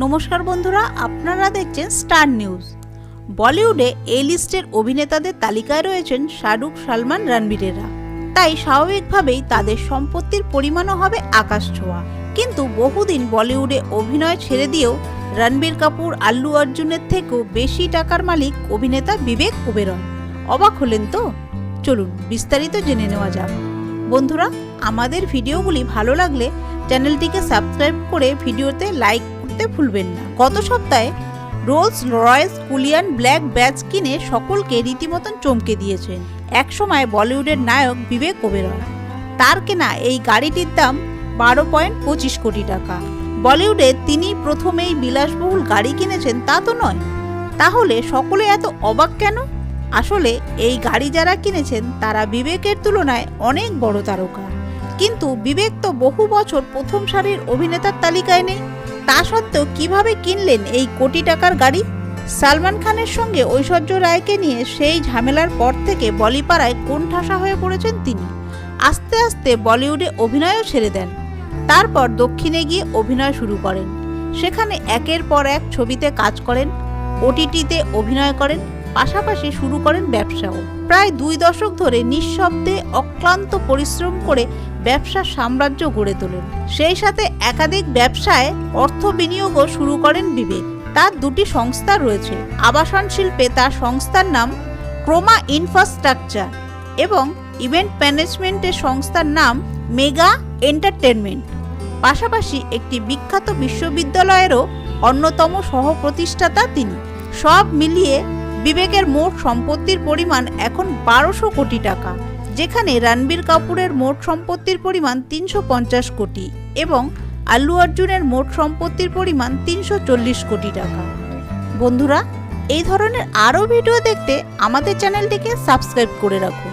নমস্কার বন্ধুরা, আপনারা দেখছেন স্টার নিউজ। বলিউডে এই লিস্টের অভিনেতাদের তালিকায় রয়েছেন শাহরুখ, সালমান, রণবীরেরা। তাই স্বাভাবিকভাবেই তাদের সম্পত্তির পরিমাণও হবে আকাশ ছোঁয়া। কিন্তু বহুদিন বলিউডে অভিনয় ছেড়ে দিয়েও রণবীর কাপুর, আল্লু অর্জুনের থেকেও বেশি টাকার মালিক অভিনেতা বিবেক ওবেরয়। অবাক হলেন তো? চলুন বিস্তারিত জেনে নেওয়া যাক। বন্ধুরা, আমাদের ভিডিওগুলি ভালো লাগলে চ্যানেলটিকে সাবস্ক্রাইব করে ভিডিওতে লাইক করতে ভুলবেন না। গত সপ্তাহে Rolls Royce Quillian black badge কিনে সকলকে রীতিমতন চমকে দিয়েছেন একসময় বলিউডের নায়ক বিবেক ওবেরয়। তার কেনা এই গাড়িটির দাম 12.25 কোটি টাকা। বলিউডে তিনি প্রথমেই বিলাসবহুল গাড়ি কিনেছেন তা তো নয়, তাহলে সকলে এত অবাক কেন? আসলে এই গাড়ি যারা কিনেছেন তারা বিবেকের তুলনায় অনেক বড় তারকা। কিন্তু বিবেক তো বহু বছর প্রথম সারির অভিনেতার তালিকায় নেই। তা সত্ত্বেও কিভাবে কিনলেন এই কোটি টাকার গাড়ি? সালমান খানের সঙ্গে ঐশ্বর্য রায়কে নিয়ে সেই ঝামেলার পর থেকে বলিপাড়ায় কোণঠাসা হয়ে পড়েছেন তিনি। আস্তে আস্তে বলিউডে অভিনয়ও ছেড়ে দেন। তারপর দক্ষিণে গিয়ে অভিনয় শুরু করেন। সেখানে একের পর এক ছবিতে কাজ করেন, ওটিটিতে অভিনয় করেন, পাশাপাশি শুরু করেন ব্যবসাও। প্রায় 2 দশক ধরে নিঃশব্দে অক্লান্ত পরিশ্রম করে ব্যবসার সাম্রাজ্য গড়ে তোলেন। সেই সাথে একাধিক ব্যবসায় অর্থ বিনিয়োগও শুরু করেন বিবেক। তার 2টি সংস্থা রয়েছে। আবাসন শিল্পে তার সংস্থার নাম ক্রোমা ইনফ্রাস্ট্রাকচার এবং ইভেন্ট ম্যানেজমেন্টের সংস্থার নাম মেগা এন্টারটেনমেন্ট। পাশাপাশি একটি বিখ্যাত বিশ্ববিদ্যালয়েরও অন্যতম সহ-প্রতিষ্ঠাতা তিনি। সব মিলিয়ে বিবেকের মোট সম্পত্তির পরিমাণ এখন 1200 কোটি টাকা, যেখানে রণবীর কাপুরের মোট সম্পত্তির পরিমাণ 350 কোটি এবং আল্লু অর্জুনের মোট সম্পত্তির পরিমাণ 340 কোটি টাকা। বন্ধুরা, এই ধরনের আরও ভিডিও দেখতে আমাদের চ্যানেলটিকে সাবস্ক্রাইব করে রাখুন।